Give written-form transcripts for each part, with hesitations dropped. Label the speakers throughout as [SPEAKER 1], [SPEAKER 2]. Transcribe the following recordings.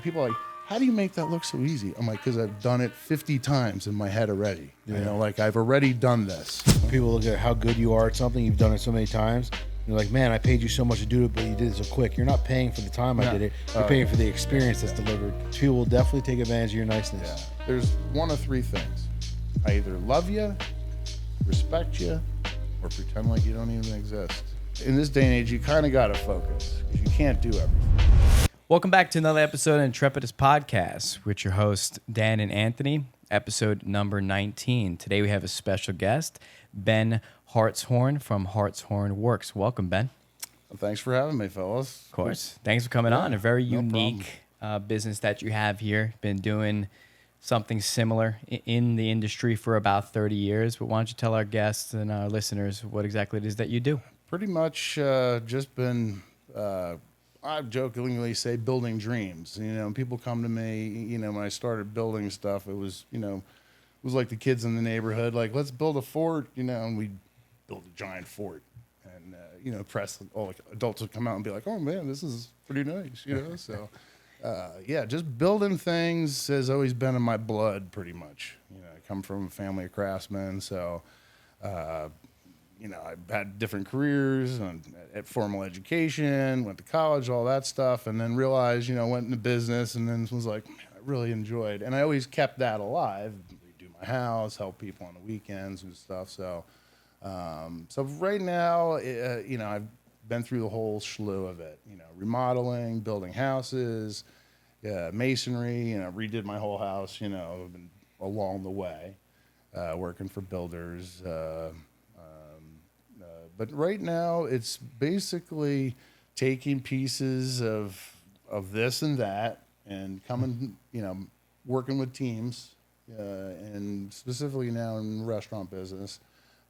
[SPEAKER 1] People are like, how do you make that look so easy? I'm like, because I've done it 50 times in my head already. You know, like I've already done this.
[SPEAKER 2] People look at how good you are at something, you've done it so many times. You're like, man, I paid you so much to do it, but you did it so quick. You're not paying for the time I did it. You're paying for the experience that's delivered. People will definitely take advantage of your niceness.
[SPEAKER 1] Yeah. There's one of three things. I either love you, respect you, or pretend like you don't even exist. In this day and age, you kind of got to focus because you can't do everything.
[SPEAKER 3] Welcome back to another episode of Intrepidus Podcast with your hosts, Dan and Anthony, episode number 19. Today we have a special guest, Ben Hartshorn from Hartshorn Works. Welcome, Ben.
[SPEAKER 1] Well, thanks for having me, fellas.
[SPEAKER 3] Of course. Thanks for coming on. A very
[SPEAKER 1] no
[SPEAKER 3] unique business that you have here. Been doing something similar in the industry for about 30 years. But why don't you tell our guests and our listeners what exactly it is that you do?
[SPEAKER 1] Pretty much just been... I jokingly say building dreams. You know, people come to me, you know, when I started building stuff, it was, you know, it was like the kids in the neighborhood, like, let's build a fort, you know, and we'd build a giant fort. And, you know, like adults would come out and be like, oh, man, this is pretty nice, you know? So, yeah, just building things has always been in my blood pretty much. You know, I come from a family of craftsmen, so... you know, I've had different careers at formal education, went to college, all that stuff, and then realized, you know, went into business and then was like, man, I really enjoyed. And I always kept that alive, redo my house, help people on the weekends and stuff. So, so right now, you know, I've been through the whole slew of it, you know, remodeling, building houses, masonry, you know, redid my whole house, you know, I've been along the way, working for builders, but right now, it's basically taking pieces of this and that and coming, you know, working with teams, and specifically now in the restaurant business,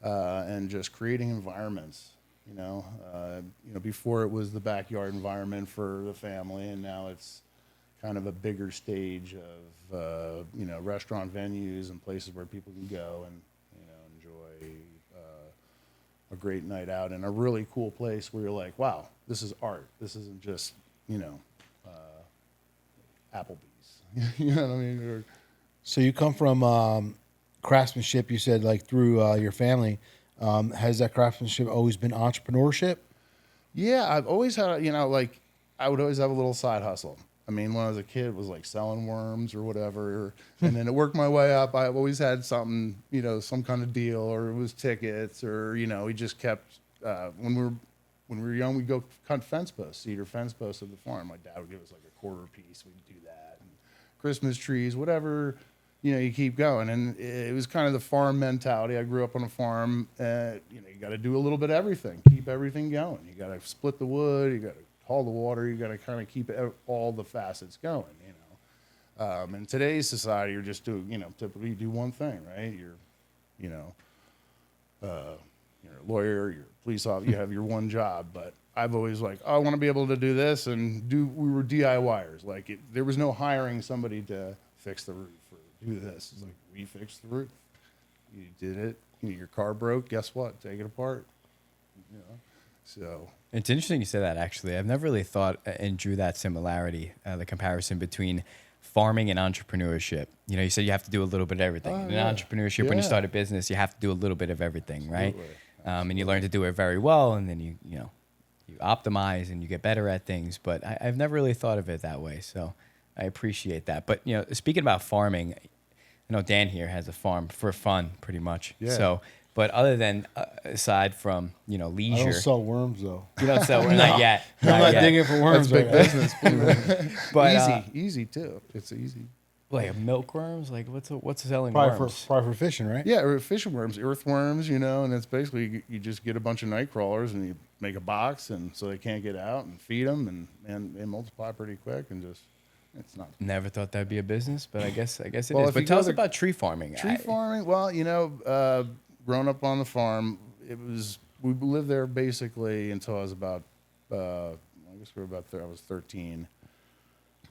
[SPEAKER 1] and just creating environments. You know, before it was the backyard environment for the family, and now it's kind of a bigger stage of, you know, restaurant venues and places where people can go and, you know, enjoy a great night out in a really cool place where you're like, wow, this is art. This isn't just, you know, Applebee's. You know what I mean?
[SPEAKER 2] So you come from craftsmanship, you said, like through your family. Has that craftsmanship always been entrepreneurship?
[SPEAKER 1] Yeah, I've always had, you know, like I would always have a little side hustle. I mean, when I was a kid, it was like selling worms or whatever. And then it worked my way up. I've always had something, you know, some kind of deal, or it was tickets, or, you know, we just kept, when we were young, we'd go cut fence posts, cedar fence posts at the farm. My dad would give us like a quarter piece. We'd do that. And Christmas trees, whatever, you know, you keep going. And it was kind of the farm mentality. I grew up on a farm. You know, you got to do a little bit of everything, keep everything going. You got to split the wood. You got to haul the water. You got to kind of keep all the facets going, you know. In today's society, you're just doing, you know, typically you do one thing, right? You're, you know, you're a lawyer, you're a police officer, you have your one job. But I've always like, oh, I want to be able to do this and we were DIYers. Like there was no hiring somebody to fix the roof or do this. It's like, we fixed the roof. You did it. You know, your car broke. Guess what? Take it apart. You know, so.
[SPEAKER 3] It's interesting you say that, actually. I've never really thought and drew that similarity, the comparison between farming and entrepreneurship. You know, you said you have to do a little bit of everything. In entrepreneurship, when you start a business, you have to do a little bit of everything, right?
[SPEAKER 1] Absolutely.
[SPEAKER 3] And you learn to do it very well, and then you optimize and you get better at things. But I've never really thought of it that way, so I appreciate that. But, you know, speaking about farming, I know Dan here has a farm for fun, pretty much.
[SPEAKER 1] Yeah.
[SPEAKER 3] So... But other than, aside from, you know, leisure.
[SPEAKER 2] I don't sell worms, though.
[SPEAKER 3] You don't sell worms? Not yet.
[SPEAKER 2] I'm not digging for worms.
[SPEAKER 1] That's big business.
[SPEAKER 3] But,
[SPEAKER 1] easy too. It's easy.
[SPEAKER 3] Like milk worms? Like what's selling
[SPEAKER 2] Probably
[SPEAKER 3] worms?
[SPEAKER 2] for fishing, right?
[SPEAKER 1] Yeah, or fishing worms, earthworms, you know, and it's basically you just get a bunch of night crawlers and you make a box, and so they can't get out, and feed them, and they multiply pretty quick, and just it's not.
[SPEAKER 3] Never thought that'd be a business, but I guess it is.
[SPEAKER 1] Well,
[SPEAKER 3] But tell us about tree farming.
[SPEAKER 1] Farming, well, you know, growing up on the farm, we lived there basically until I was about, I guess we were about there. I was 13,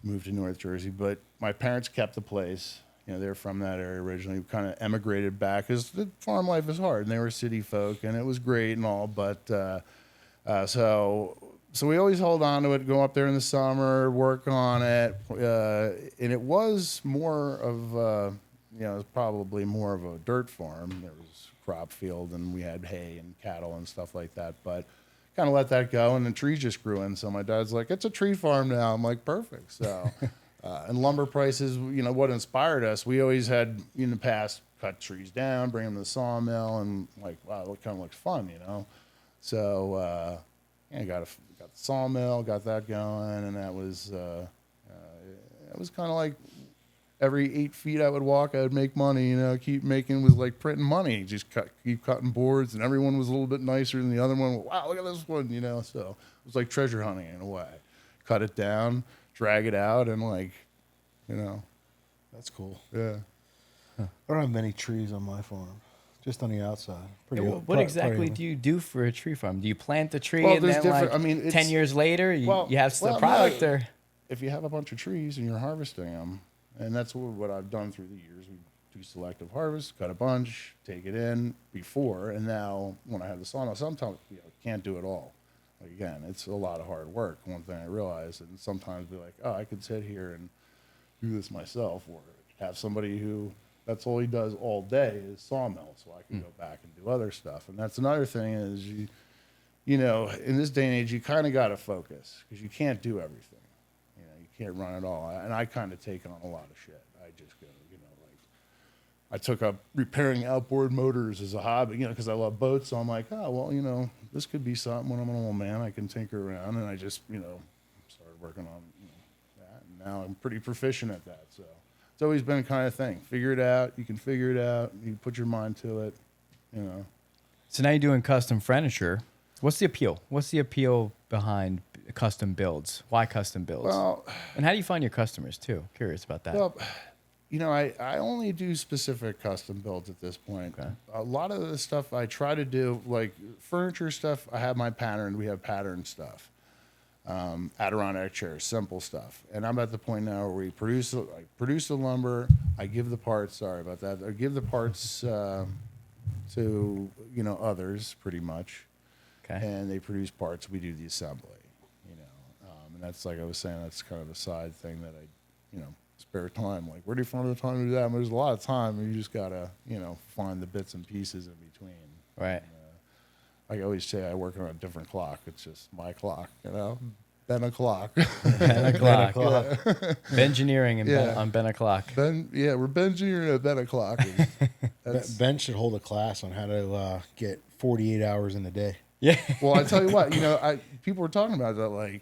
[SPEAKER 1] moved to North Jersey, but my parents kept the place. You know, they're from that area originally. We kind of emigrated back because the farm life is hard, and they were city folk, and it was great and all. But so So we always hold on to it, go up there in the summer, work on it. And it was more of, it was probably more of a dirt farm. There was crop field and we had hay and cattle and stuff like that. But kind of let that go, and the trees just grew in. So my dad's like, it's a tree farm now. I'm like, perfect. So, and lumber prices, what inspired us, we always had in the past cut trees down, bring them to the sawmill, and like, wow, it kind of looks fun, So, got the sawmill, got that going, and that was, it was kind of like every 8 feet I would walk, I would make money, keep making, was like printing money, just keep cutting boards, and everyone was a little bit nicer than the other one. Wow, look at this one, so it was like treasure hunting in a way. Cut it down, drag it out, and
[SPEAKER 2] That's cool.
[SPEAKER 1] yeah.
[SPEAKER 2] I don't have many trees on my farm, just on the outside.
[SPEAKER 3] What exactly do you do for a tree farm? Do you plant the tree
[SPEAKER 1] Well,
[SPEAKER 3] and
[SPEAKER 1] there's
[SPEAKER 3] then
[SPEAKER 1] different,
[SPEAKER 3] 10 years later you have the product?
[SPEAKER 1] No,
[SPEAKER 3] Or
[SPEAKER 1] if you have a bunch of trees and you're harvesting them, and that's what I've done through the years. We do selective harvest, cut a bunch, take it in before, and now when I have the sawmill, sometimes can't do it all. Like, again, it's a lot of hard work. One thing I realized, and sometimes be like, oh, I could sit here and do this myself, or have somebody who that's all he does all day is sawmill, so I can go back and do other stuff. And that's another thing is in this day and age, you kind of got to focus because you can't do everything. You can't run it all. And I kind of take on a lot of shit. I just go, I took up repairing outboard motors as a hobby, because I love boats. So I'm like, oh, well, this could be something when I'm an old man. I can tinker around. And I just, started working on that. And now I'm pretty proficient at that. So it's always been a kind of thing. Figure it out. You can figure it out. You put your mind to it,
[SPEAKER 3] So now you're doing custom furniture. What's the appeal? What's the appeal behind custom builds? Why custom builds?
[SPEAKER 1] Well,
[SPEAKER 3] and how do you find your customers too? Curious about that.
[SPEAKER 1] Well, I only do specific custom builds at this point.
[SPEAKER 3] Okay.
[SPEAKER 1] A lot of the stuff I try to do, like furniture stuff, I have my pattern. We have pattern stuff. Adirondack chairs, simple stuff. And I'm at the point now where we produce the lumber. I give the parts. Sorry about that. I give the parts to others pretty much.
[SPEAKER 3] Okay.
[SPEAKER 1] And they produce parts. We do the assembly. And that's like I was saying. That's kind of a side thing that I, spare time. Like, where do you find the time to do that? There's a lot of time. And you just gotta, find the bits and pieces in between.
[SPEAKER 3] Right.
[SPEAKER 1] I always say I work on a different clock. It's just my clock, Ben o'clock.
[SPEAKER 3] Ben o'clock. Bengineering on Ben o'clock.
[SPEAKER 1] We're Bengineering at Ben o'clock.
[SPEAKER 2] Ben should hold a class on how to get 48 hours in a day.
[SPEAKER 3] Yeah.
[SPEAKER 1] Well, I tell you what, people were talking about that, like,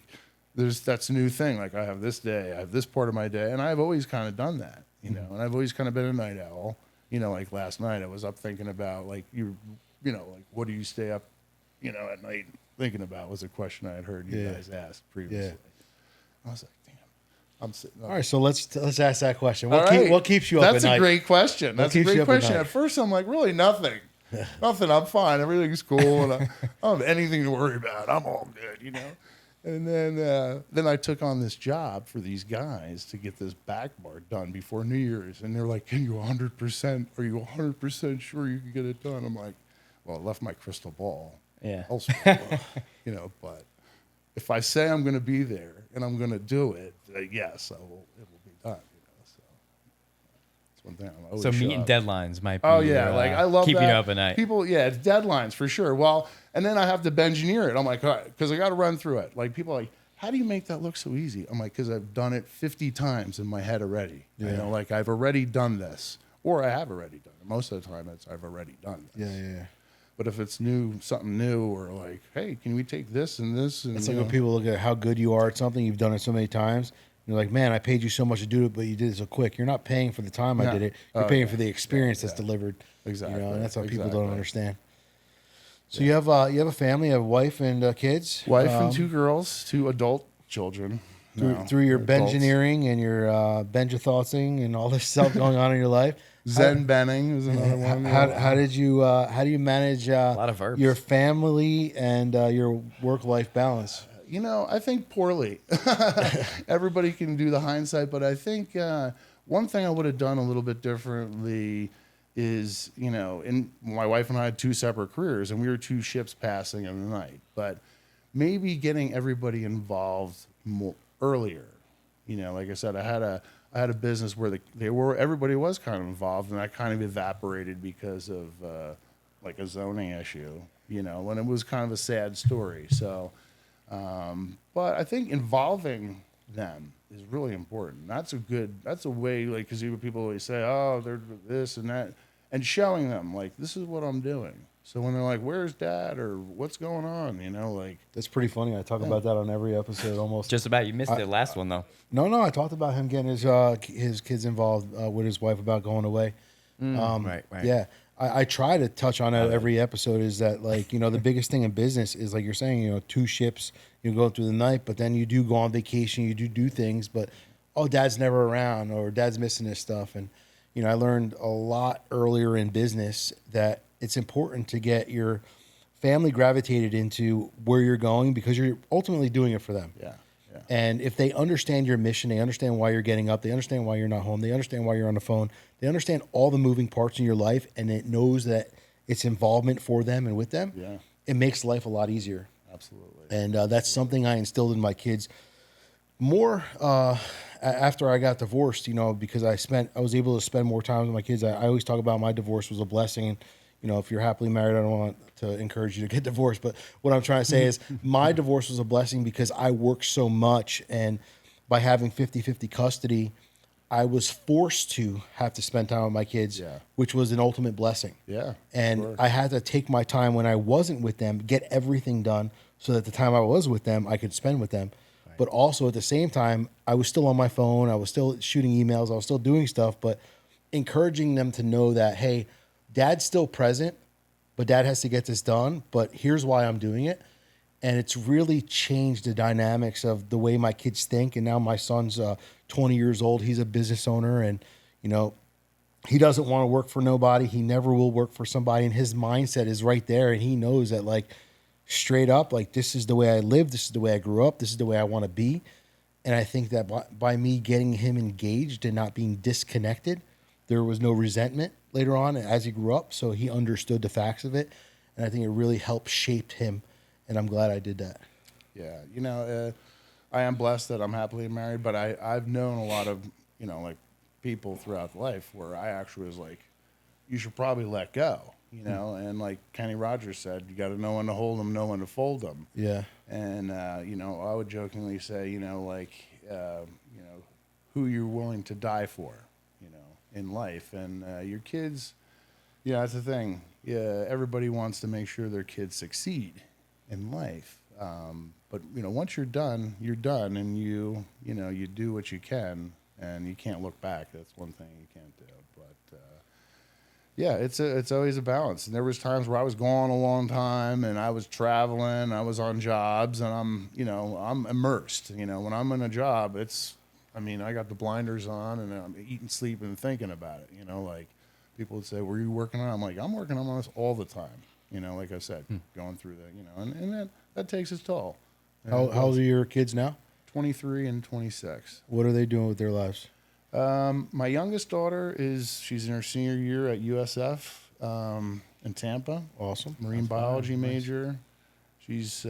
[SPEAKER 1] that's a new thing. Like, I have this day, I have this part of my day, and I've always kind of done that, and I've always kind of been a night owl. Like last night, I was up thinking about, like, like, what do you stay up, at night thinking about was a question I had heard you guys ask previously. Yeah. I was like, damn, I'm sitting up.
[SPEAKER 2] All right, so let's ask that question. What keeps you up at night?
[SPEAKER 1] That's a great question. That's a great question.
[SPEAKER 2] At
[SPEAKER 1] At first, I'm like, really nothing. Nothing. I'm fine. Everything's cool. And I don't have anything to worry about. I'm all good, And then I took on this job for these guys to get this back bar done before New Year's. And they're like, are you 100% sure you can get it done? I'm like, well, I left my crystal ball.
[SPEAKER 3] Yeah.
[SPEAKER 1] Elsewhere, but if I say I'm going to be there and I'm going to do it, yes, it will be done. So that's one thing. I'm always
[SPEAKER 3] meeting deadlines might be.
[SPEAKER 1] Oh yeah, like I love
[SPEAKER 3] keeping
[SPEAKER 1] that.
[SPEAKER 3] you up at night.
[SPEAKER 1] People, it's deadlines for sure. Well, and then I have to engineer it. I'm like, all right, because I got to run through it. Like people are like, how do you make that look so easy? I'm like, because I've done it 50 times in my head already.
[SPEAKER 2] Yeah.
[SPEAKER 1] Like I've already done this, or I have already done it. Most of the time, I've already done this.
[SPEAKER 2] Yeah.
[SPEAKER 1] But if it's something new, or like, hey, can we take this and this? And,
[SPEAKER 2] it's like when people look at how good you are at something, you've done it so many times. You're like, man, I paid you so much to do it, but you did it so quick. You're not paying for the time I did it. You're paying for the experience that's delivered.
[SPEAKER 1] Exactly.
[SPEAKER 2] And that's what people don't understand. So you have a family, you have a wife and kids.
[SPEAKER 1] Wife and 2 girls, 2 adult children.
[SPEAKER 2] Through your bengineering and your benjathotzing and all this stuff going on in your life.
[SPEAKER 1] Zen benning is another one.
[SPEAKER 2] How do you manage
[SPEAKER 3] a lot of verbs.
[SPEAKER 2] Your family and your work-life balance?
[SPEAKER 1] I think poorly. Everybody can do the hindsight, but I think one thing I would have done a little bit differently is, my wife and I had 2 separate careers, and we were 2 ships passing in the night. But maybe getting everybody involved more earlier. Like I said, I had a business where everybody was kind of involved, and that kind of evaporated because of like a zoning issue, when it was kind of a sad story. So, but I think involving them is really important. That's a way, like, because people always say, oh, they're this and that, and showing them, like, this is what I'm doing. So when they're like, where's dad, or what's going on, like.
[SPEAKER 2] That's pretty funny. I talk about that on every episode almost.
[SPEAKER 3] Just about. You missed the last one, though.
[SPEAKER 2] No, I talked about him getting his kids involved with his wife about going away.
[SPEAKER 3] Right.
[SPEAKER 2] Yeah. I try to touch on that every episode, is that, like, the biggest thing in business is, like you're saying, 2 ships, you go through the night, but then you do go on vacation, you do things, but, oh, dad's never around, or dad's missing this stuff. And, I learned a lot earlier in business that it's important to get your family gravitated into where you're going, because you're ultimately doing it for them.
[SPEAKER 1] Yeah.
[SPEAKER 2] And if they understand your mission, they understand why you're getting up, they understand why you're not home, they understand why you're on the phone, they understand all the moving parts in your life, and it knows that it's involvement for them and with them, it makes life a lot easier.
[SPEAKER 1] Absolutely.
[SPEAKER 2] And that's something I instilled in my kids more after I got divorced, because I was able to spend more time with my kids. I always talk about my divorce was a blessing. If you're happily married, I don't want to encourage you to get divorced. But what I'm trying to say is my divorce was a blessing because I worked so much. And by having 50-50 custody, I was forced to have to spend time with my kids, which was an ultimate blessing.
[SPEAKER 1] Yeah.
[SPEAKER 2] And I had to take my time when I wasn't with them, get everything done so that the time I was with them, I could spend with them. Right. But also at the same time, I was still on my phone. I was still shooting emails. I was still doing stuff, but encouraging them to know that, hey, dad's still present, but dad has to get this done, but here's why I'm doing it. And it's really changed the dynamics of the way my kids think. And now my son's 20 years old. He's a business owner, and, he doesn't want to work for nobody. He never will work for somebody. And his mindset is right there. And he knows that, like, straight up, like, this is the way I live. This is the way I grew up. This is the way I want to be. And I think that by me getting him engaged and not being disconnected, there was no resentment later on as he grew up, so he understood the facts of it, and I think it really helped shape him, and I'm glad I did that.
[SPEAKER 1] Yeah, I am blessed that I'm happily married, but I've known a lot of, like, people throughout life where I actually was like, you should probably let go, and like Kenny Rogers said, you got to know when to hold them, know when to fold them.
[SPEAKER 2] Yeah.
[SPEAKER 1] And, I would jokingly say, who you're willing to die for, in life. And your kids, that's the thing. Yeah, everybody wants to make sure their kids succeed in life. But once you're done, and you do what you can, and you can't look back. That's one thing you can't do. But it's always a balance. And there was times where I was gone a long time, and I was traveling, I was on jobs, and I'm immersed. When I'm in a job, I got the blinders on, and I'm eating, sleeping, and thinking about it. Like, people would say, were you working on it? I'm like, I'm working on this all the time. Like I said, going through that, and that takes its toll.
[SPEAKER 2] How old are your kids now?
[SPEAKER 1] 23 and 26.
[SPEAKER 2] What are they doing with their lives?
[SPEAKER 1] My youngest daughter she's in her senior year at USF in Tampa.
[SPEAKER 2] Awesome.
[SPEAKER 1] Marine biology major. She's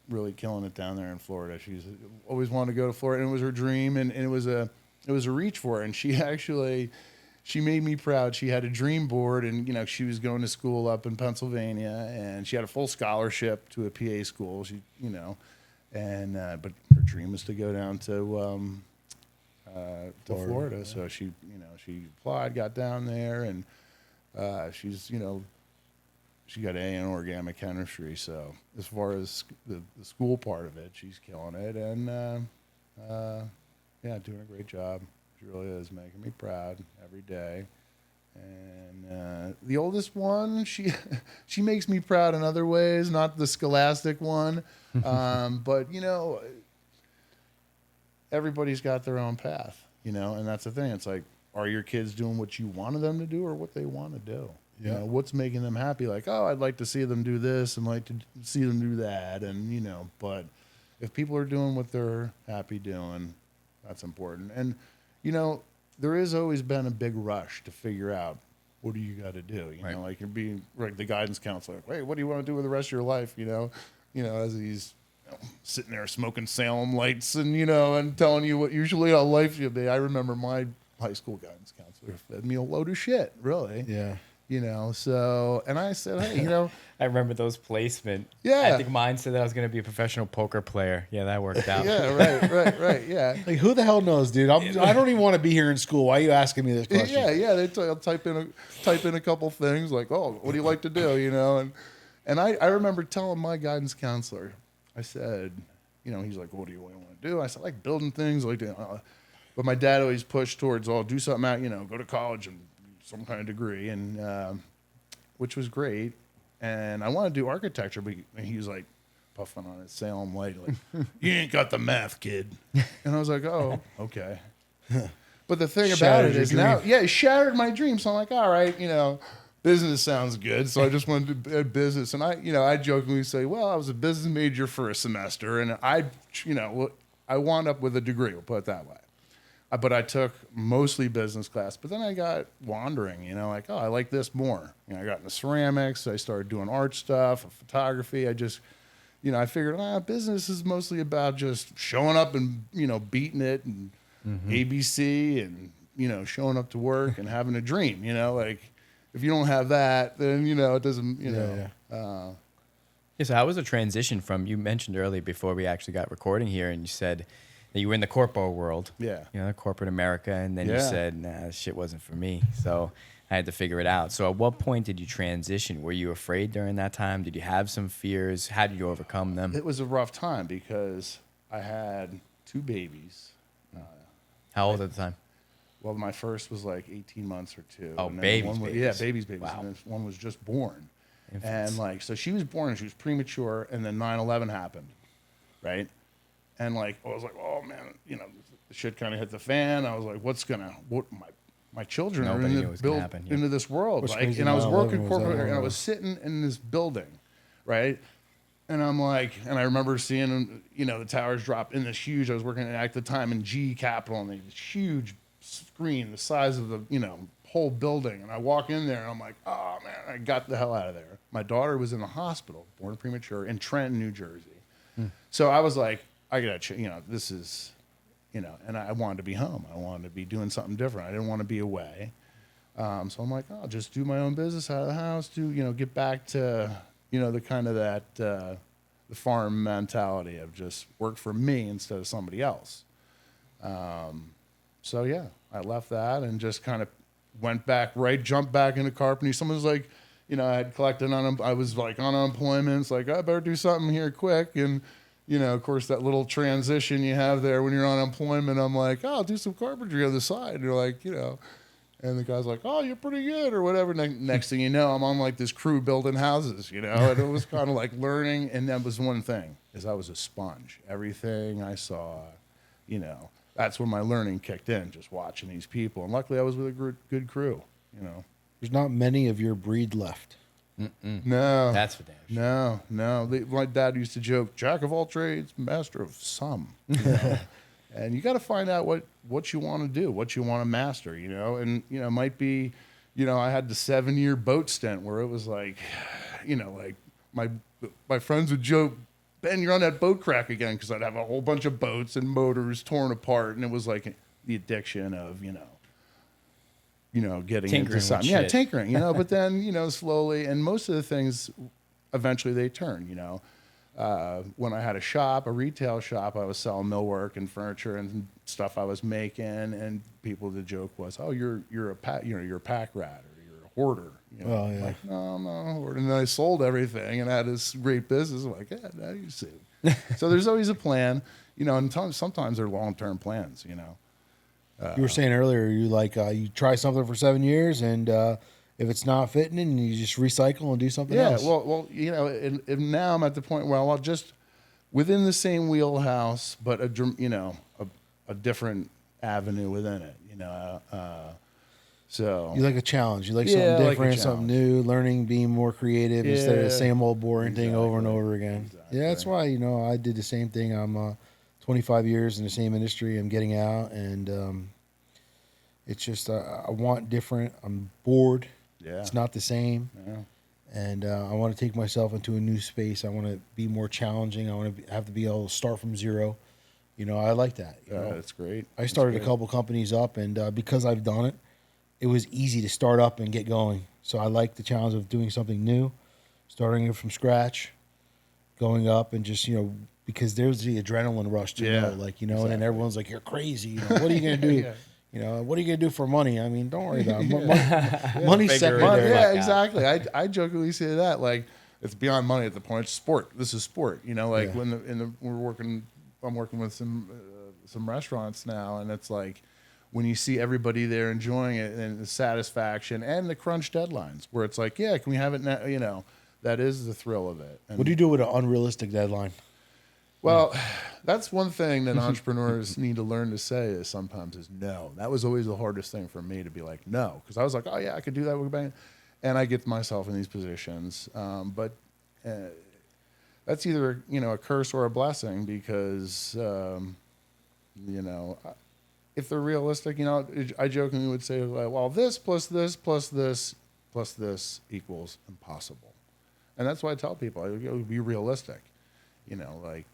[SPEAKER 1] really killing it down there in Florida. She's always wanted to go to Florida, and it was her dream, and it was a reach for her. And she made me proud. She had a dream board, and she was going to school up in Pennsylvania, and she had a full scholarship to a PA school. But her dream was to go down to Florida. So she applied, got down there, and she got A in organic chemistry. So as far as the school part of it, she's killing it, and doing a great job. She really is making me proud every day. And the oldest one, she makes me proud in other ways, not the scholastic one, but everybody's got their own path, and that's the thing. It's like, are your kids doing what you wanted them to do, or what they want to do?
[SPEAKER 2] Yeah.
[SPEAKER 1] What's making them happy? Like, oh, I'd like to see them do this and like to see them do that. And, but if people are doing what they're happy doing, that's important. And, there has always been a big rush to figure out what do you got to do? You
[SPEAKER 3] Right.
[SPEAKER 1] know, like you're being like the guidance counselor. Like, hey, what do you want to do with the rest of your life? You know, as he's sitting there smoking Salem lights and, and telling you what usually how life should be. I remember my high school guidance counselor fed me a load of shit, really.
[SPEAKER 2] Yeah.
[SPEAKER 1] So, and I said, hey,
[SPEAKER 3] I remember those placement.
[SPEAKER 1] Yeah.
[SPEAKER 3] I think mine said that I was going to be a professional poker player. Yeah, that worked out.
[SPEAKER 1] yeah, right, yeah.
[SPEAKER 2] Like, who the hell knows, dude? I don't even want to be here in school. Why are you asking me this question?
[SPEAKER 1] Yeah. I'll type in a couple things like, oh, what do you like to do? And I remember telling my guidance counselor, I said, he's like, what do you want to do? I said, I like building things, but my dad always pushed towards, do something out, go to college and some kind of degree, and which was great. And I wanted to do architecture, but he was like puffing on his Salem light, like, you ain't got the math, kid. And I was like, oh, okay. But the thing about it is now, it shattered my dream. So I'm like, all right, business sounds good. So I just wanted to do business. And I jokingly say, well, I was a business major for a semester, and I wound up with a degree, we'll put it that way. But I took mostly business class. But then I got wandering, like, I like this more. I got into ceramics. I started doing art stuff, photography. I just, I figured, business is mostly about just showing up and, beating it and ABC and, showing up to work and having a dream, like if you don't have that, then, it doesn't,
[SPEAKER 3] Yeah, so how was the transition from, you mentioned earlier before we actually got recording here, and you said that you were in the corpo world,
[SPEAKER 1] Yeah.
[SPEAKER 3] Corporate America, and then you said, nah, this shit wasn't for me. So I had to figure it out. So at what point did you transition? Were you afraid during that time? Did you have some fears? How did you overcome them?
[SPEAKER 1] It was a rough time because I had 2 babies.
[SPEAKER 3] How old at the time?
[SPEAKER 1] Well, my first was like 18 months or 2.
[SPEAKER 3] Oh,
[SPEAKER 1] and then
[SPEAKER 3] babies,
[SPEAKER 1] one was,
[SPEAKER 3] babies.
[SPEAKER 1] Yeah, babies.
[SPEAKER 3] Wow.
[SPEAKER 1] And then one was just born.
[SPEAKER 3] Infants.
[SPEAKER 1] And so she was born and she was premature, and then 9/11 happened, right? And I was like, oh man, the shit kind of hit the fan. I was like, my children
[SPEAKER 3] Nobody knew it
[SPEAKER 1] are
[SPEAKER 3] was gonna happen, yeah.
[SPEAKER 1] into this world.
[SPEAKER 2] What's
[SPEAKER 1] Like,
[SPEAKER 2] crazy,
[SPEAKER 1] and I was
[SPEAKER 2] 9/11
[SPEAKER 1] working
[SPEAKER 2] was
[SPEAKER 1] corporate,
[SPEAKER 2] that
[SPEAKER 1] and I
[SPEAKER 2] long?
[SPEAKER 1] was sitting in this building, right? And I'm like, and I remember seeing, the towers drop in this huge, I was working at the time in GE Capital, and they had this huge screen the size of the, whole building. And I walk in there and I'm like, oh man, I got the hell out of there. My daughter was in the hospital, born premature, in Trenton, New Jersey. So I was like, I gotta, this is, and I wanted to be home. I wanted to be doing something different. I didn't want to be away. So I'm like, I'll just do my own business out of the house, get back to, the kind of that, the farm mentality of just work for me instead of somebody else. So yeah, I left that and just kind of went back, jumped back into carpentry. Someone was like, I had collected I was like on unemployment. It's like, I better do something here quick. And, of course, that little transition you have there when you're on unemployment, I'm like, I'll do some carpentry on the side. And you're like, and the guy's like, oh, you're pretty good or whatever. Next thing you know, I'm on like this crew building houses, and it was kind of like learning. And that was one thing, is I was a sponge. Everything I saw, that's when my learning kicked in, just watching these people. And luckily I was with a good crew,
[SPEAKER 2] There's not many of your breed left.
[SPEAKER 1] No.
[SPEAKER 3] That's for damn sure.
[SPEAKER 1] No. My dad used to joke, jack of all trades, master of some. And you got to find out what you want to do, what you want to master, And, it might be, I had the 7-year boat stint where it was like, like my friends would joke, Ben, you're on that boat crack again, because I'd have a whole bunch of boats and motors torn apart. And it was like the addiction of, getting
[SPEAKER 3] Tinkering
[SPEAKER 1] into
[SPEAKER 3] with
[SPEAKER 1] something.
[SPEAKER 3] shit.
[SPEAKER 1] Yeah, tinkering, but then, slowly, and most of the things, eventually they turn, when I had a retail shop, I was selling millwork and furniture and stuff I was making, and the joke was, oh, you're a pack rat, or you're a hoarder.
[SPEAKER 2] Oh, yeah.
[SPEAKER 1] Like, no, I'm not a hoarder. And then I sold everything and had this great business. I'm like, yeah, now you see. So there's always a plan, and sometimes they're long-term plans,
[SPEAKER 2] You were saying earlier, you try something for 7 years, and if it's not fitting, and you just recycle and do something else.
[SPEAKER 1] Yeah, well, and now I'm at the point where I'll just within the same wheelhouse, but a different avenue within it. So
[SPEAKER 2] You like a challenge. You like
[SPEAKER 1] Yeah, I
[SPEAKER 2] something
[SPEAKER 1] like a
[SPEAKER 2] different, something new, learning, being more creative instead of the
[SPEAKER 1] Yeah.
[SPEAKER 2] same old boring thing over and
[SPEAKER 1] Exactly.
[SPEAKER 2] over again.
[SPEAKER 1] Exactly.
[SPEAKER 2] Yeah, that's why, I did the same thing. I'm 25 years in the same industry. I'm getting out, and it's just I want different. I'm bored.
[SPEAKER 1] Yeah.
[SPEAKER 2] It's not the same.
[SPEAKER 1] Yeah.
[SPEAKER 2] And I want to take myself into a new space. I want to be more challenging. I want to have to be able to start from zero. You know, I like that. You know?
[SPEAKER 1] That's great.
[SPEAKER 2] I started a couple companies up, and because I've done it, it was easy to start up and get going. So I like the challenge of doing something new, starting it from scratch, going up, and just, you know, because there's the adrenaline rush to know, like, you know, and then everyone's like, you're crazy. You know, what are you going to do? You know, what are you going to do for money? I mean, don't worry about it. Money's secondary.
[SPEAKER 1] Yeah, exactly. I jokingly say that, like, it's beyond money at the point. It's sport. This is sport. You know, like I'm working with some restaurants now, and it's like when you see everybody there enjoying it and the satisfaction and the crunch deadlines, where it's like, yeah, can we have it now? You know, that is the thrill of it. And
[SPEAKER 2] what do you do with an unrealistic deadline?
[SPEAKER 1] well, that's one thing that entrepreneurs need to learn to say is sometimes is no. That was always the hardest thing for me, to be like, no. Because I was like, oh, yeah, I could do that with bang. And I get myself in these positions. But that's either, you know, a curse or a blessing because, you know, if they're realistic, you know, I jokingly would say, well, this plus this plus this plus this equals impossible. And that's why I tell people, be realistic, you know, like,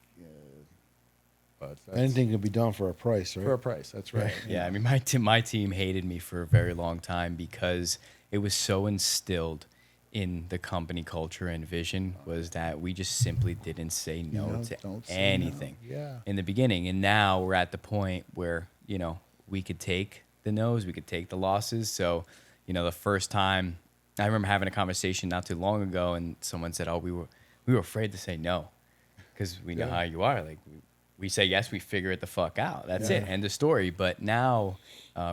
[SPEAKER 1] but
[SPEAKER 2] anything can be done for a price, right?
[SPEAKER 1] For a price, that's right.
[SPEAKER 3] Yeah, I mean, my team hated me for a very long time because it was so instilled in the company culture and vision was that we just simply didn't say no to anything in the beginning. And now we're at the point where, you know, we could take the no's, we could take the losses. So, you know, the first time I remember having a conversation not too long ago, and someone said, "Oh, we were afraid to say no because we know how you are. Like we say yes, we figure it the fuck out. That's it, end of story." But now,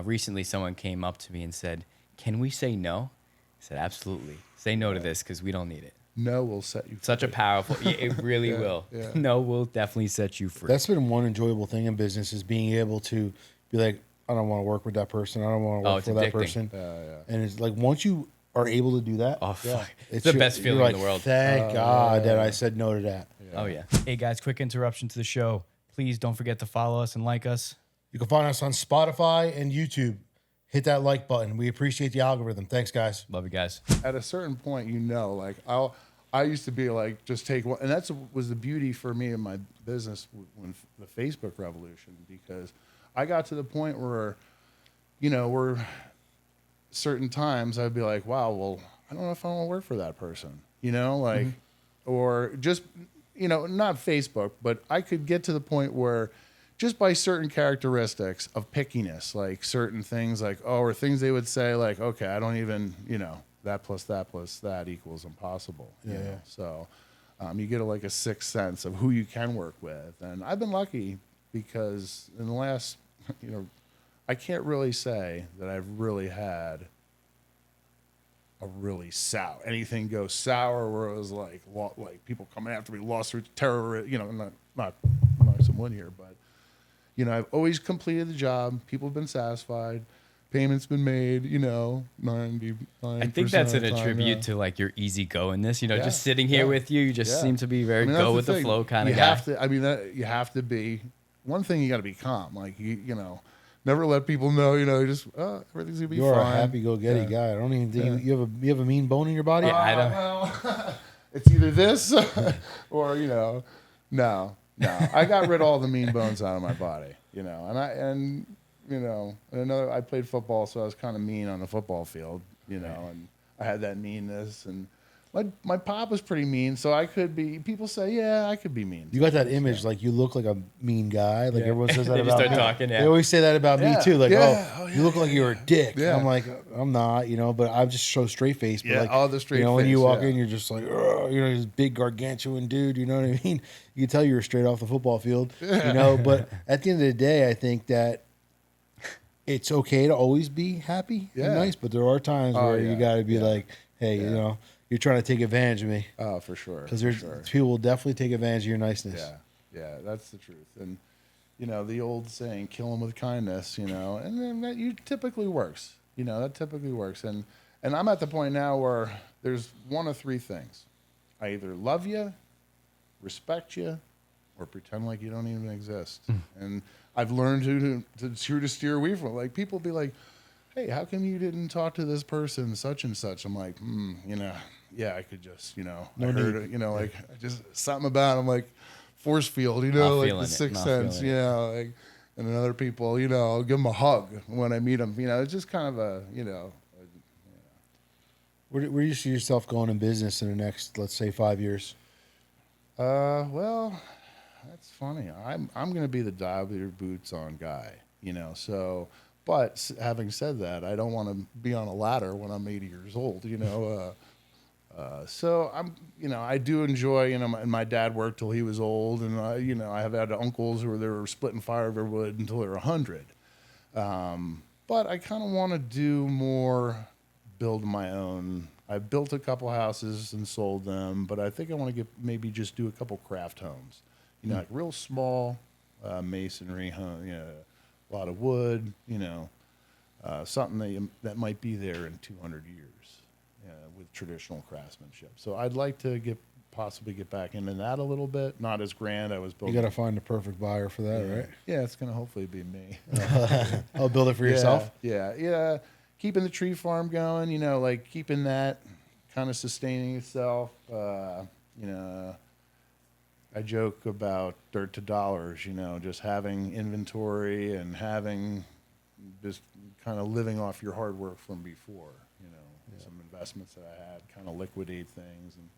[SPEAKER 3] recently, someone came up to me and said, "Can we say no?" I said, "Absolutely. Say no to this because we don't need it."
[SPEAKER 1] No will set you free.
[SPEAKER 3] Such a powerful, it really will.
[SPEAKER 1] Yeah.
[SPEAKER 3] No will definitely set you free.
[SPEAKER 2] That's been one enjoyable thing in business is being able to be like, I don't want to work with that person. I don't want to work for that person. And it's like once you are able to do that,
[SPEAKER 3] it's the best feeling in the world.
[SPEAKER 2] Thank God that I said no to that.
[SPEAKER 3] Oh, yeah. Hey, guys, quick interruption to the show. Please don't forget to follow us and like us.
[SPEAKER 2] You can find us on Spotify and YouTube. Hit that like button. We appreciate the algorithm. Thanks, guys.
[SPEAKER 3] Love you guys.
[SPEAKER 1] At a certain point, you know, like I used to be like, just take one. And that's was the beauty for me in my business when the Facebook revolution, because I got to the point where, you know, we're certain times I'd be like, wow, well, I don't know if I want to work for that person, you know, like, or just, you know, not Facebook, but I could get to the point where just by certain characteristics of pickiness, like certain things like, oh, or things they would say like, okay, I don't even, you know, that plus that equals impossible. You know? So you get like a sixth sense of who you can work with. And I've been lucky because in the last, you know, I can't really say that I've really had a really sour, anything goes sour where it was like people coming after me, lawsuits, terror, you know, not someone here, but, you know, I've always completed the job. People have been satisfied. Payment's been made, you know, 99%.
[SPEAKER 3] I think that's an attribute to like your easygoingness. You know, just sitting here with you, you just seem to be very go with the flow kind of guy.
[SPEAKER 1] You have to be. One thing, you got to be calm. Like you know, never let people know. You know, just everything's gonna be fine.
[SPEAKER 2] You're a happy-go-getty guy. I don't even think you have a mean bone in your body.
[SPEAKER 3] I don't.
[SPEAKER 1] Well, it's either this or you know, no. I got rid of all the mean bones out of my body. You know, and you know, I played football, so I was kind of mean on the football field. You know, and I had that meanness and. My pop was pretty mean, so I could be. People say, "Yeah, I could be mean."
[SPEAKER 2] You got that image, like you look like a mean guy. Like everyone says that
[SPEAKER 3] they
[SPEAKER 2] about
[SPEAKER 3] start
[SPEAKER 2] me.
[SPEAKER 3] talking,
[SPEAKER 2] They always say that about me too. Like, you look like you're a dick.
[SPEAKER 1] Yeah.
[SPEAKER 2] I'm like, I'm not, you know. But I'm just so straight faced.
[SPEAKER 1] Yeah,
[SPEAKER 2] like,
[SPEAKER 1] all the straight.
[SPEAKER 2] You know, when
[SPEAKER 1] face,
[SPEAKER 2] you walk in, you're just like, "Ugh," you know, this big gargantuan dude. You know what I mean? You can tell you were straight off the football field. You know, but at the end of the day, I think that it's okay to always be happy and nice. But there are times where you got to be like, hey, you know. You're trying to take advantage of me.
[SPEAKER 1] Oh, for sure.
[SPEAKER 2] Because people will definitely take advantage of your niceness.
[SPEAKER 1] Yeah, that's the truth. And, you know, the old saying, kill them with kindness, you know, and then that typically works. You know, that typically works. And I'm at the point now where there's one of three things. I either love you, respect you, or pretend like you don't even exist. And I've learned to steer away from it. Like, people be like, hey, how come you didn't talk to this person, such and such? I'm like, yeah, I could just, I heard it, like just something about him, like force field,
[SPEAKER 3] Not
[SPEAKER 1] like
[SPEAKER 3] feeling
[SPEAKER 1] the
[SPEAKER 3] it,
[SPEAKER 1] sixth
[SPEAKER 3] not
[SPEAKER 1] sense,
[SPEAKER 3] feeling it.
[SPEAKER 1] like, and other people, I'll give them a hug when I meet them, it's just kind of
[SPEAKER 2] Where do you see yourself going in business in the next, let's say, 5 years?
[SPEAKER 1] Well, that's funny. I'm going to be the dive with your boots on guy, so, but having said that, I don't want to be on a ladder when I'm 80 years old, so I do enjoy, my dad worked till he was old, and I have had uncles where they were splitting firewood until they were 100. But I kind of want to do more, build my own. I've built a couple houses and sold them, but I think I want to maybe just do a couple craft homes, like real small masonry home, a lot of wood, something that might be there in 200 years with traditional craftsmanship. So I'd like to possibly get back into that a little bit. Not as grand. I was
[SPEAKER 2] You
[SPEAKER 1] building.
[SPEAKER 2] got to find the perfect buyer for that, right?
[SPEAKER 1] Yeah, it's gonna hopefully be me.
[SPEAKER 2] I'll build it for yourself.
[SPEAKER 1] Yeah. Keeping the tree farm going, like keeping that kind of sustaining itself. I joke about dirt to dollars, just having inventory and having just kind of living off your hard work from before, some investments that I had, kind of liquidate things and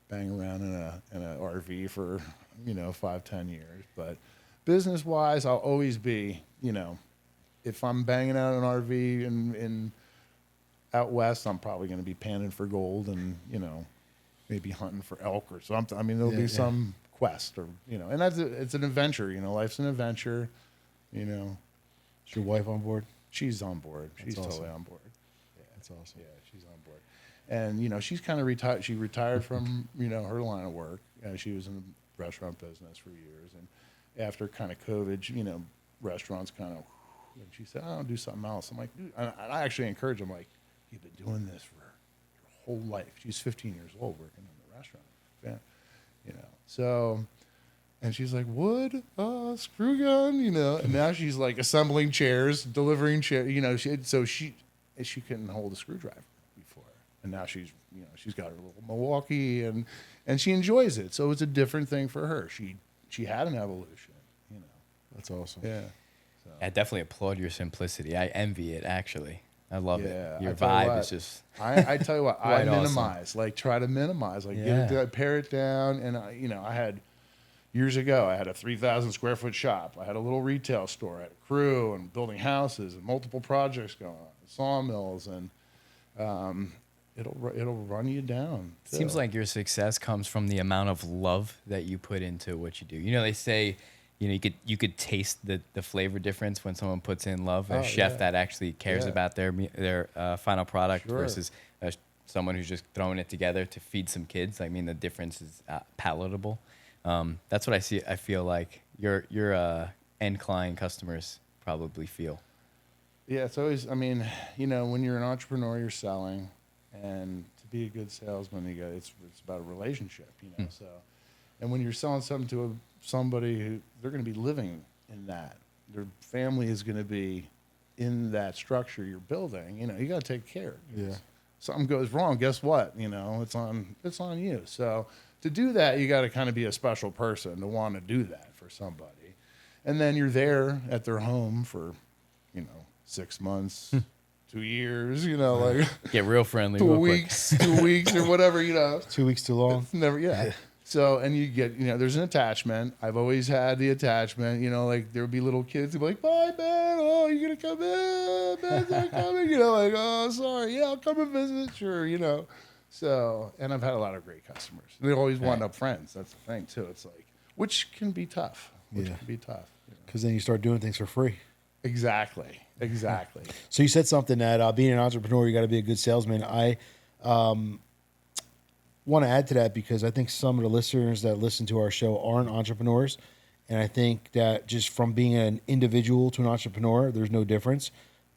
[SPEAKER 1] bang around in a RV for, 5-10 years. But business wise, I'll always be, if I'm banging out an RV in out west, I'm probably going to be panning for gold and, maybe hunting for elk or something. I mean, there'll be some quest or, and it's an adventure, life's an adventure,
[SPEAKER 2] Is your wife on board?
[SPEAKER 1] She's on board. She's
[SPEAKER 2] awesome.
[SPEAKER 1] totally on board. Yeah,
[SPEAKER 2] That's awesome.
[SPEAKER 1] Yeah, she's on board. And, she's kind of retired. She retired from, her line of work. She was in the restaurant business for years. And after kind of COVID, restaurants kind of, and she said, I'll do something else. I'm like, dude, and I actually encourage her. I'm like, you've been doing this for your whole life. She's 15 years old working in the restaurant. Yeah. So, and she's like, wood, screw gun, and now she's like assembling chairs, delivering chairs, she couldn't hold a screwdriver before. And now she's got her little Milwaukee and she enjoys it. So it's a different thing for her. She had an evolution,
[SPEAKER 2] That's awesome.
[SPEAKER 1] Yeah.
[SPEAKER 3] I definitely applaud your simplicity. I envy it, actually. I love
[SPEAKER 1] Yeah,
[SPEAKER 3] it. Your
[SPEAKER 1] I tell you
[SPEAKER 3] vibe
[SPEAKER 1] what,
[SPEAKER 3] is just
[SPEAKER 1] I tell you what, I
[SPEAKER 3] quite awesome.
[SPEAKER 1] minimize, try to minimize,
[SPEAKER 3] Yeah.
[SPEAKER 1] pare it down. And I had years ago, I had a 3,000 square foot shop. I had a little retail store. I had a crew and building houses and multiple projects going on, sawmills, and it'll run you down.
[SPEAKER 3] It seems like your success comes from the amount of love that you put into what you do. They say, you could taste the flavor difference when someone puts in love. A chef that actually cares about their final product versus someone who's just throwing it together to feed some kids. I mean, the difference is palatable. That's what I see. I feel like your end client customers probably feel.
[SPEAKER 1] Yeah, it's always, when you're an entrepreneur, you're selling, and to be a good salesman, it's about a relationship, so, and when you're selling something to somebody who they're going to be living in that, their family is going to be in that structure you're building, you got to take care.
[SPEAKER 2] Yeah.
[SPEAKER 1] Something goes wrong, guess what? It's on you. So to do that, you got to kind of be a special person to want to do that for somebody. And then you're there at their home for, 6 months, 2 years,
[SPEAKER 3] Get real friendly.
[SPEAKER 1] 2
[SPEAKER 3] real quick.
[SPEAKER 1] weeks, 2 weeks or whatever,
[SPEAKER 2] 2 weeks too long.
[SPEAKER 1] It's never, yeah. So, and you get, there's an attachment. I've always had the attachment, there would be little kids who'd be like, bye, man. Oh, you going to come in? Man's not coming. Oh, sorry. Yeah, I'll come and visit. Sure, So, and I've had a lot of great customers. They always wind up friends. That's the thing, too. It's like, which can be tough.
[SPEAKER 2] Because then you start doing things for free.
[SPEAKER 1] Exactly.
[SPEAKER 2] So you said something that being an entrepreneur, you got to be a good salesman. I want to add to that because I think some of the listeners that listen to our show aren't entrepreneurs. And I think that just from being an individual to an entrepreneur, there's no difference.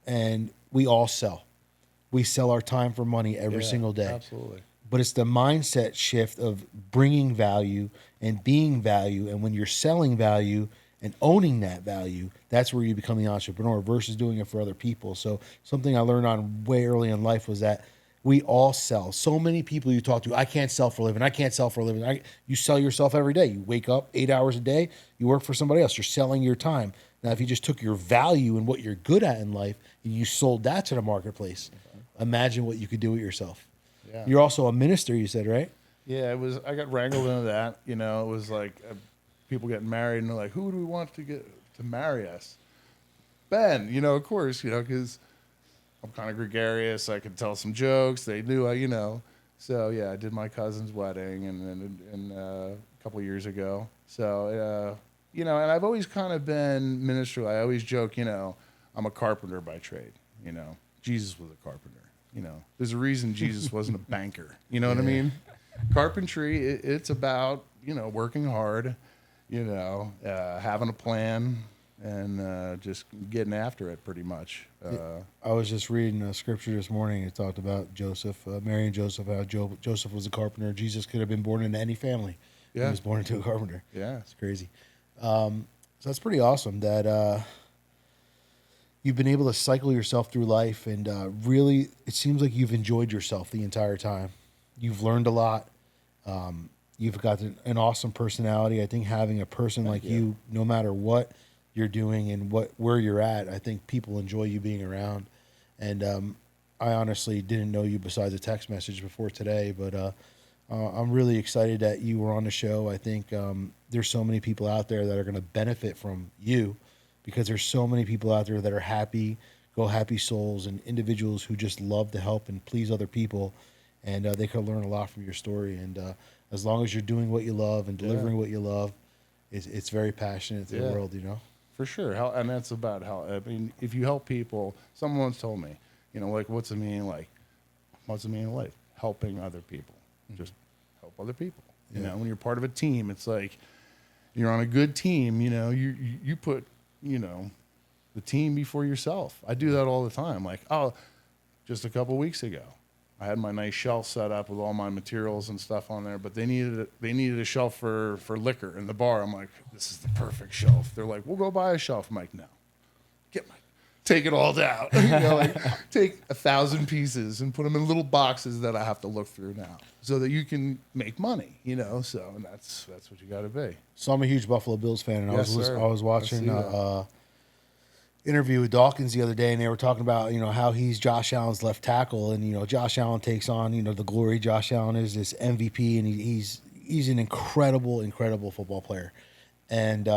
[SPEAKER 2] And we all sell. We sell our time for money every single day.
[SPEAKER 1] Absolutely.
[SPEAKER 2] But it's the mindset shift of bringing value and being value. And when you're selling value and owning that value, that's where you become the entrepreneur versus doing it for other people. So something I learned on way early in life was that we all sell. So many people you talk to, I can't sell for a living. I can't sell for a living. You sell yourself every day. You wake up 8 hours a day. You work for somebody else. You're selling your time. Now, if you just took your value and what you're good at in life and you sold that to the marketplace, imagine what you could do with yourself.
[SPEAKER 1] Yeah.
[SPEAKER 2] You're also a minister, you said, right?
[SPEAKER 1] Yeah, it was. I got wrangled into that. You know, it was like people getting married, and they're like, "Who do we want to marry us?" Ben, you know, of course, you know, because I'm kind of gregarious. I could tell some jokes. They knew, you know. So yeah, I did my cousin's wedding, and a couple of years ago. So you know, and I've always kind of been ministerial. I always joke, you know, I'm a carpenter by trade. You know, Jesus was a carpenter. You know, there's a reason Jesus wasn't a banker. You know what I mean? Carpentry, it's about, you know, working hard, you know, having a plan, and just getting after it pretty much.
[SPEAKER 2] I was just reading a scripture this morning. It talked about Joseph, Mary and Joseph, how Joseph was a carpenter. Jesus could have been born into any family.
[SPEAKER 1] Yeah.
[SPEAKER 2] He was born into a carpenter.
[SPEAKER 1] Yeah.
[SPEAKER 2] It's crazy. So that's pretty awesome that you've been able to cycle yourself through life, and really, it seems like you've enjoyed yourself the entire time. You've learned a lot. You've got an awesome personality. I think having a person like you, no matter what you're doing and where you're at, I think people enjoy you being around. And I honestly didn't know you besides a text message before today, but I'm really excited that you were on the show. I think there's so many people out there that are going to benefit from you, because there's so many people out there that are happy souls and individuals who just love to help and please other people. And they could learn a lot from your story. And as long as you're doing what you love and delivering what you love, it's very passionate to the world, you know?
[SPEAKER 1] For sure. And that's about how, I mean, if you help people, someone once told me, you know, like, what's the meaning of life? Helping other people. Just help other people. You know, when you're part of a team, it's like you're on a good team, you know, you put, you know, the team before yourself. I do that all the time. Like, just a couple weeks ago, I had my nice shelf set up with all my materials and stuff on there, but they needed a shelf for liquor in the bar. I'm like, this is the perfect shelf. They're like, we'll go buy a shelf. I'm like, no, take it all down. You know, like, take 1,000 pieces and put them in little boxes that I have to look through now, so that you can make money. You know, so and that's what you got to be.
[SPEAKER 2] So I'm a huge Buffalo Bills fan, and
[SPEAKER 1] Yes,
[SPEAKER 2] I was watching interview with Dawkins the other day, and they were talking about, you know, how he's Josh Allen's left tackle, and, you know, Josh Allen takes on, you know, the glory. Josh Allen is this MVP, and he's an incredible football player. And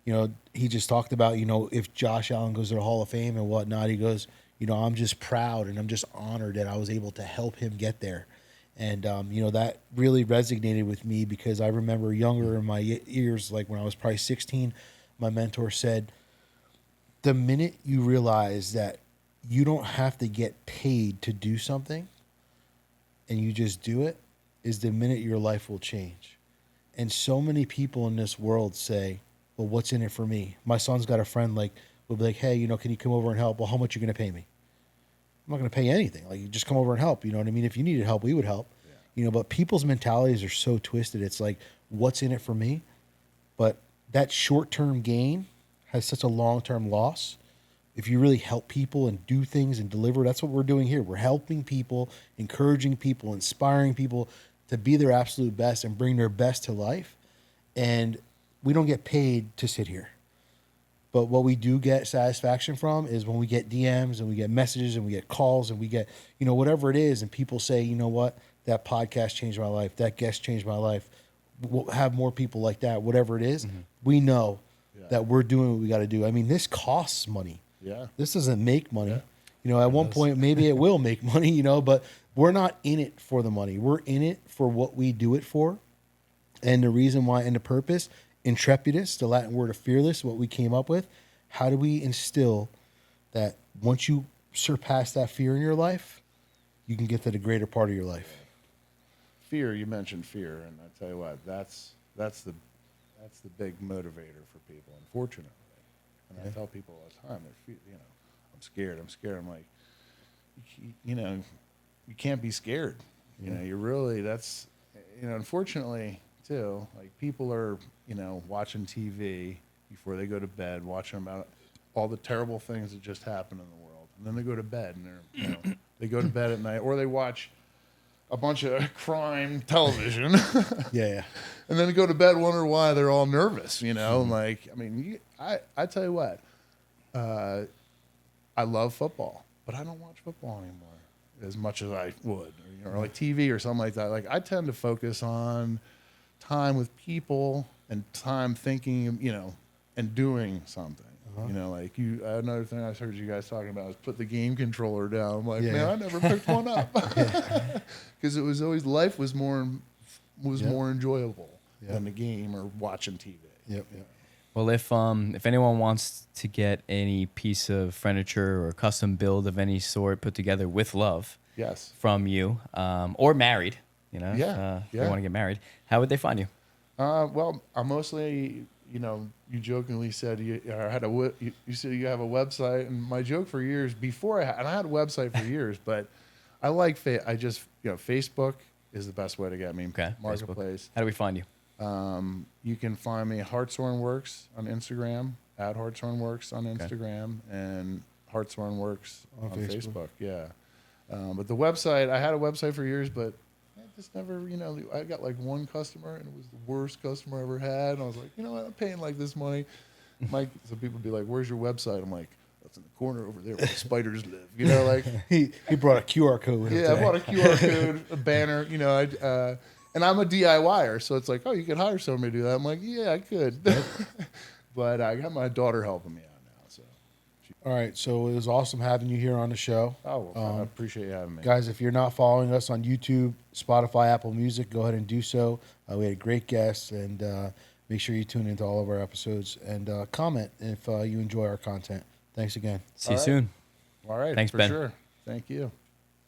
[SPEAKER 2] you know, he just talked about, you know, if Josh Allen goes to the Hall of Fame and whatnot, he goes, you know, I'm just proud and I'm just honored that I was able to help him get there. And you know, that really resonated with me, because I remember younger in my years, like when I was probably 16, my mentor said, the minute you realize that you don't have to get paid to do something and you just do it, is the minute your life will change. And so many people in this world say, well, what's in it for me? My son's got a friend, like, will be like, hey, you know, can you come over and help? Well, how much are you going to pay me? I'm not going to pay you anything. Like, you just come over and help. You know what I mean? If you needed help, we would help. Yeah. You know, but people's mentalities are so twisted. It's like, what's in it for me? But that short-term gain has such a long-term loss. If you really help people and do things and deliver, that's what we're doing here. We're helping people, encouraging people, inspiring people to be their absolute best and bring their best to life. And we don't get paid to sit here. But what we do get satisfaction from is when we get DMs and we get messages and we get calls and we get, you know, whatever it is, and people say, you know what, that podcast changed my life, that guest changed my life. We'll have more people like that, whatever it is. We know that we're doing what we got to do. I mean, this costs money.
[SPEAKER 1] Yeah.
[SPEAKER 2] This doesn't make money. Yeah. You know, at one point, maybe it will make money, you know, but we're not in it for the money. We're in it for what we do it for. And the reason why, and the purpose, Intrepidus, the Latin word of fearless, what we came up with. How do we instill that once you surpass that fear in your life, you can get to the greater part of your life?
[SPEAKER 1] Fear, you mentioned fear, and I tell you what, that's the big motivator for people, unfortunately. And I tell people all the time, you know, I'm scared. I'm like, you know, you can't be scared. You know, you really, that's, you know, unfortunately too, like people are, you know, watching TV, before they go to bed, watching about all the terrible things that just happened in the world. And then they go to bed, and they go to bed at night, or they watch a bunch of crime television.
[SPEAKER 2] Yeah.
[SPEAKER 1] And then they go to bed, wonder why they're all nervous, And like, I mean, I tell you what, I love football, but I don't watch football anymore as much as I would, or like TV or something like that. Like, I tend to focus on time with people and time thinking, and doing something. Like another thing I heard you guys talking about is put the game controller down. I'm like, man, I never picked one up because it was always life was more enjoyable than the game or watching TV.
[SPEAKER 2] Yep.
[SPEAKER 3] Well, if anyone wants to get any piece of furniture or custom build of any sort put together with love,
[SPEAKER 1] Yes,
[SPEAKER 3] from you, or married, if they want to get married, how would they find you?
[SPEAKER 1] Well, I'm mostly, you jokingly said you said you have a website, and my joke for years before I had a website for years, but I like Facebook is the best way to get me.
[SPEAKER 3] Okay,
[SPEAKER 1] Marketplace.
[SPEAKER 3] Facebook. How do we find you?
[SPEAKER 1] You can find me Hartshorn Works on Instagram, at Hartshorn Works on Instagram, and Hartshorn Works on Facebook. Yeah. But the website, I had a website for years, but I just never, I got like one customer, and it was the worst customer I ever had. And I was like, you know what, I'm paying like this money. So people would be like, where's your website? I'm like, that's in the corner over there where the spiders live. Like
[SPEAKER 2] he brought a QR code.
[SPEAKER 1] Yeah, I bought a QR code, a banner, and I'm a DIYer, so it's like, oh, you could hire somebody to do that. I'm like, yeah, I could. But I got my daughter helping me out now. So.
[SPEAKER 2] All right, so it was awesome having you here on the show.
[SPEAKER 1] Oh, well, I appreciate you having me.
[SPEAKER 2] Guys, if you're not following us on YouTube, Spotify, Apple Music, go ahead and do so. We had great guests, and make sure you tune into all of our episodes and comment if you enjoy our content. Thanks again.
[SPEAKER 3] See you soon.
[SPEAKER 1] All right.
[SPEAKER 3] Thanks,
[SPEAKER 1] for
[SPEAKER 3] Ben.
[SPEAKER 1] Sure. Thank you.